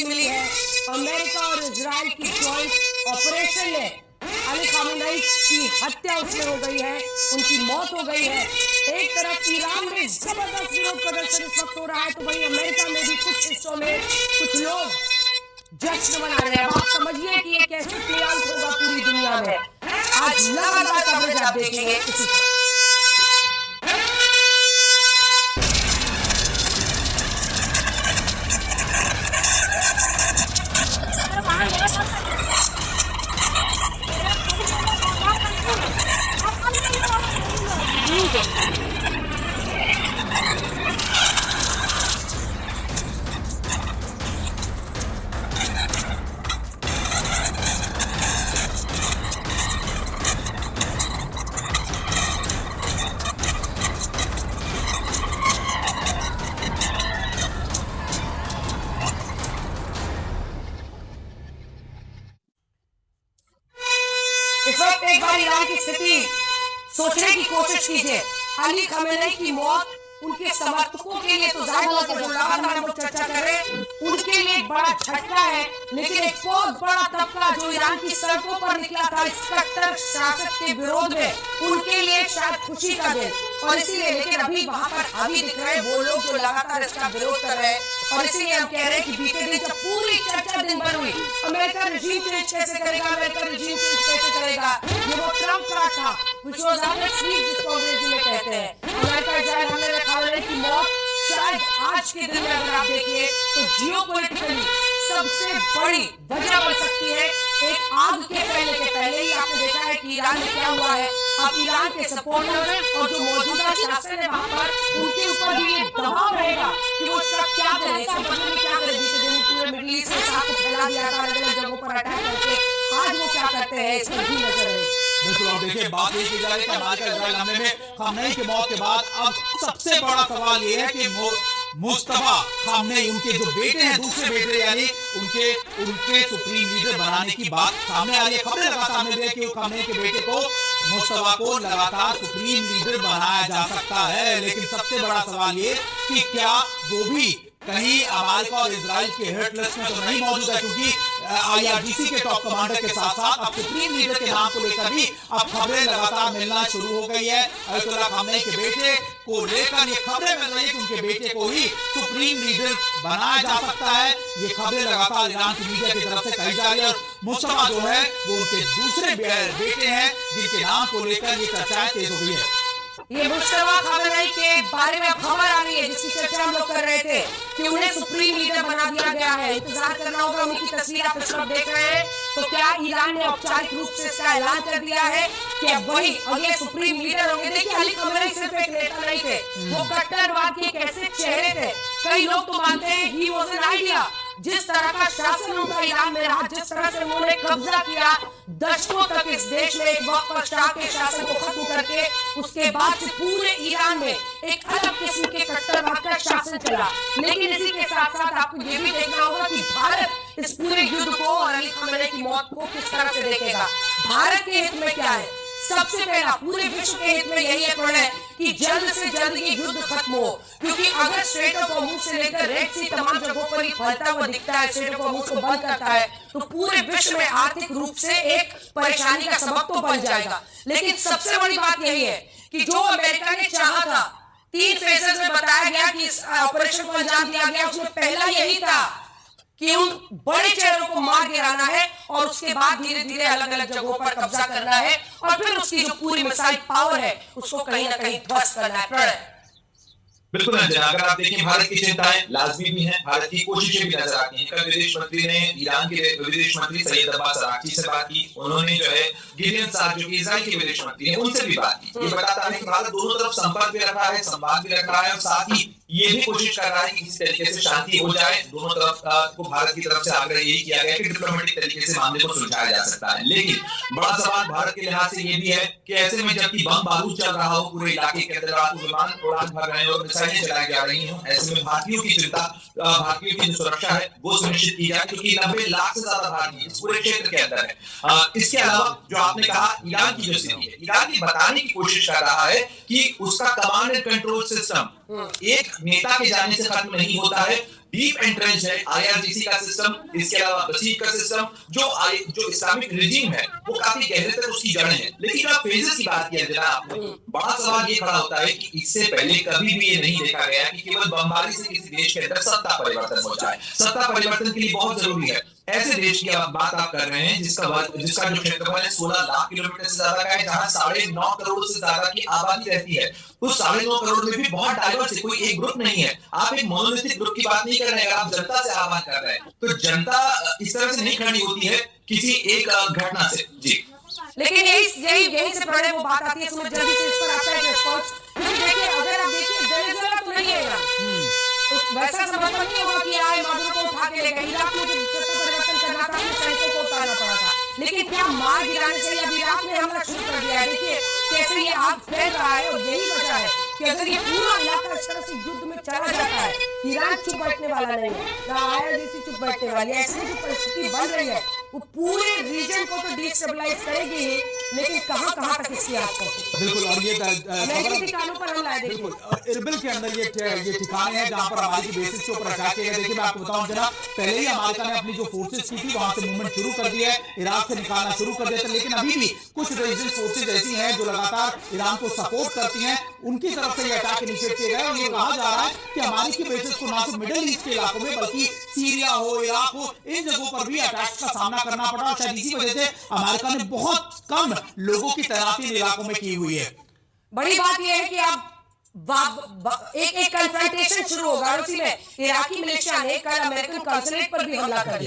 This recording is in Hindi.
भी मिली है। अमेरिका और इजराइल की जॉइंट ऑपरेशन में अली खामेनी की हत्या उसमें हो गई है, उनकी मौत हो गई है। एक तरफ ईरान में जबरदस्त विरोध प्रदर्शन इस वक्त हो रहा है, तो वहीं अमेरिका में भी कुछ हिस्सों में कुछ लोग जश्न मना रहे हैं। अब आप समझिए कि ये कैसे प्ले आउट होगा पूरी दुनिया में। आज लगातार कवरेज आप देखेंगे इसी पर। इस वक्त एक बार ईरान की स्थिति सोचने की कोशिश कीजिए। अली खामेनी की मौत उनके समर्थकों के लिए तो जाहिर है जो लगातार हम लोग चर्चा कर रहे हैं उनके लिए एक बड़ा झटका है, लेकिन एक बहुत बड़ा तबका जो ईरान की सड़कों पर निकला था इस कट्टर शासक के विरोध में, उनके लिए शायद खुशी का दिन। और इसीलिए लेकिन अभी वहां पर हावी दिख रहे हैं वो लोग जो लगातार इसका विरोध कर रहे हैं। और इसीलिए हम कह रहे हैं कि बीते दिन जब पूरी चर्चा दिन भर हुई अमेरिका रिजीम चेंज कैसे करेगा, अमेरिका रिजीम चेंज कैसे करेगा, ये वो ट्रम्प का था जिसको अंग्रेजी में कहते हैं। अमेरिका इजराइल हमले में खामेनी की मौत शायद आज के दिन में अगर आप देखिए तो जियोपॉलिटिकली सबसे बड़ी वजह बन सकती है। एक आग के फैलने के पहले ही आपने देखा है कि ईरान में क्या हुआ है। अब ईरान के सपोर्टर्स और जो मौजूदा शासन है वहां पर उनके ऊपर भी ये दबाव रहेगा कि वो इसका क्या करें, इसके बदले में क्या करें। बीते दिन पूरे मिडिल ईस्ट में साथ फैला दिया था अलग अलग जगहों पर अटैक करके, आज वो क्या करते हैं इस पर भी नजर है। बिल्कुल। और देखिए बात ये की जा रही है कि अमेरिका इजराइल हमले में खामेनी की मौत के बाद अब सबसे बड़ा सवाल ये है कि मुस्तफा खामेनी उनके जो बेटे हैं, दूसरे बेटे यानी उनके सुप्रीम लीडर बनाने की बात सामने आ रही है। खबरें लगातार सामने रही है कि खामेनी के बेटे को मुस्तफा को लगातार सुप्रीम लीडर बनाया जा सकता है। लेकिन सबसे बड़ा सवाल ये कि क्या वो भी कहीं अमेरिका और इजराइल के हिट लिस्ट में तो नहीं मौजूद है, क्योंकि IRGC के टॉप कमांडर के साथ साथ अब सुप्रीम लीडर के नाम को लेकर भी अब खबरें लगातार मिलना शुरू हो गई है। अयतुल्ला खामेनी के बेटे को लेकर ये खबरें मिल रही है कि उनके बेटे को ही सुप्रीम लीडर बनाया जा सकता है। ये खबरें लगातार ईरान की मीडिया की तरफ से कही जा रही है। और मुस्तफा जो है वो उनके दूसरे बेटे हैं जिनके नाम को लेकर ये चर्चाएं तेज हो गई है। ये मुस्तफा खामेनी के बारे में खबर आ रही है जिसकी चर्चा हम लोग कर रहे थे कि उन्हें सुप्रीम लीडर बना दिया गया है। इंतजार करना होगा, उनकी तस्वीर आप इस वक्त देख रहे हैं। तो क्या ईरान ने औपचारिक रूप से इसका ऐलान कर दिया है कि अब वही अगले सुप्रीम लीडर होंगे। देखिए अली खामेनी सिर्फ एक नेता नहीं थे, वो कट्टरवाद के एक ऐसे चेहरे थे। कई लोग तो मानते हैं ही वाज एन आइडिया। जिस तरह का शासन उनका ईरान में रहा, जिस तरह से उन्होंने कब्जा किया दशकों तक इस देश में, एक वक्त पर शाह के शासन को खत्म करके उसके बाद से पूरे ईरान में एक अलग किस्म के कट्टरवाद का शासन चला। लेकिन इसी के साथ साथ आपको ये भी देखना होगा कि भारत इस पूरे युद्ध को और अली खामेनी की मौत को किस तरह से देखेगा। भारत के हित में क्या है? सबसे पहला पूरे विश्व के हित में यही है कि जल्द से जल्द ये युद्ध खत्म हो, क्योंकि अगर स्ट्रेट ऑफ हॉर्मुज से लेकर रेड सी तमाम जगहों पर ही फैलता हुआ दिखता है, स्ट्रेट ऑफ हॉर्मुज को बंद करता है तो पूरे विश्व में आर्थिक रूप से एक परेशानी का सबब तो बन जाएगा। लेकिन सबसे बड़ी बात यही है कि जो अमेरिका ने चाहा था, 3 फेजेस में बताया गया कि इस ऑपरेशन को अंजाम दिया गया, उसमें पहला यही था कि उन बड़े चेहरों को मार गिराना है और उसके बाद धीरे धीरे अलग अलग जगहों पर कब्जा करना है और फिर उसकी जो पूरी मिसाइल पावर है उसको कहीं ना कहीं ध्वस्त करना है। बिल्कुल अंजना, अगर आप देखें भारत की चिंताएं लाजमी भी हैं, भारत की कोशिशें भी नजर आती हैं। कल विदेश मंत्री ने ईरान के विदेश मंत्री सैयद अब्बास अरागची से बात की। उन्होंने जो है गिलियन साद जो कि इजराइल के विदेश मंत्री हैं उनसे भी बात की। ये बताता है कि भारत दोनों तरफ संपर्क भी रख रहा है, संवाद भी रख रहा है और साथ ही ये भी कोशिश कर रहा है कि किसी तरीके से शांति हो जाए। दोनों तरफ को भारत की तरफ से आग्रह यही किया गया कि डिप्लोमेटिक तरीके से मामले को सुलझाया जा सकता है। लेकिन बड़ा सवाल भारत के लिहाज से ये भी है कि ऐसे में जबकि बम बारूद चल रहा हो पूरे इलाके के अंदर, रात को विमान उड़ान भर रहे हैं और मिसाइलें चलाई जा रही हो, ऐसे में भारतीयों की चिंता, भारतीयों की जो सुरक्षा है वो सुनिश्चित की जाए, क्योंकि 90 लाख से ज्यादा भारतीय इस पूरे क्षेत्र के अंदर है। इसके अलावा जो आपने कहा ईरान की जो स्थिति है, ईरान ये बताने की कोशिश कर रहा है कि उसका कमांड एंड कंट्रोल सिस्टम एक नेता के जाने से खत्म नहीं होता है, डीप एंट्रेंच है IRGC का सिस्टम, इसके अलावा बसीर का सिस्टम, जो इस्लामिक रिजीम है वो काफी गहरे तक उसकी जड़ है। लेकिन आप फेजेस की बात की अंजना आपने, बड़ा सवाल ये खड़ा होता है कि इससे पहले कभी भी ये नहीं देखा गया कि केवल बमबारी से किसी देश के अंदर सत्ता परिवर्तन हो जाए। सत्ता परिवर्तन के लिए बहुत जरूरी है। ऐसे देश की बात आप कर रहे हैं जिसका जो क्षेत्रफल है 16 लाख किलोमीटर से ज्यादा का है, जहां 9.5 करोड़ से ज्यादा की आबादी रहती है। उस 9.5 करोड़ में भी बहुत डाइवर्स है, कोई एक ग्रुप नहीं है। आप एक मोनोलिथिक ग्रुप की बात नहीं कर रहे हैं, आप जनता से आह्वान कर रहे हैं, तो जनता इस तरह से नहीं खड़ी होती है किसी एक घटना से। जी, लेकिन यही से प्रणय वो बात आती है, समझ जल्दी से इस पर आपका एक रिस्पॉन्स। देखिए, अगर आप देखिए वेनेजुएला तो नहीं है ईरान, तो वैसा संभव नहीं होगा कि आए मादुरो को उठा के ले गए। इराक में जब सत्ता परिवर्तन करना था तो सैनिकों को उतारना पड़ा था, लेकिन क्या मार गिराने से अब इराक ने हमला शुरू कर दिया है। देखिए कैसे ये आग फैल रहा है, और यही वजह है कि अगर ये पूरा इलाका इस तरह से युद्ध में चला जाता है, ईरान चुप बैठने वाला नहीं है, ना IRGC चुप बैठने वाली है। ऐसी जो परिस्थिति बन रही है वो पूरे रीजन को तो डिस्टेबलाइज करेगी ही, लेकिन कहां तक इसकी आग पहुंचेगी। बिल्कुल, और ये अमेरिकी ठिकानों पर हमला है। बिल्कुल, इरबिल के अंदर ये ठिकाने हैं जहां पर हमारी बेसिस के ऊपर अटैक किया गया। देखिए मैं आपको बताऊं जरा, पहले ही अमेरिका ने अपनी जो फोर्सेस की थी वहां से मूवमेंट शुरू कर दिया है, इराक से निकालना शुरू कर दिया था, लेकिन अभी भी कुछ रेजिस्टेंस फोर्सेज ऐसी हैं जो लगातार ईरान को सपोर्ट करती हैं, उनकी तरफ से ये अटैक इनिशिएट किए गए। और ये कहा जा रहा है कि हमारी की बेसिस को ना सिर्फ मिडिल ईस्ट के इलाकों में बल्कि सीरिया हो, इराक हो, इन जगहों पर भी अटैक का सामना करना पड़ा। और शायद इसी वजह से अमेरिका ने बहुत कम लोगों की तैनाती इन इलाकों में की हुई है। बड़ी बात यह है कि अब एक कन्फ्रंटेशन शुरू होगा। और उसी में इराकी मिलिशिया ने कल अमेरिकन कॉन्सुलेट पर भी हमला कर दिया।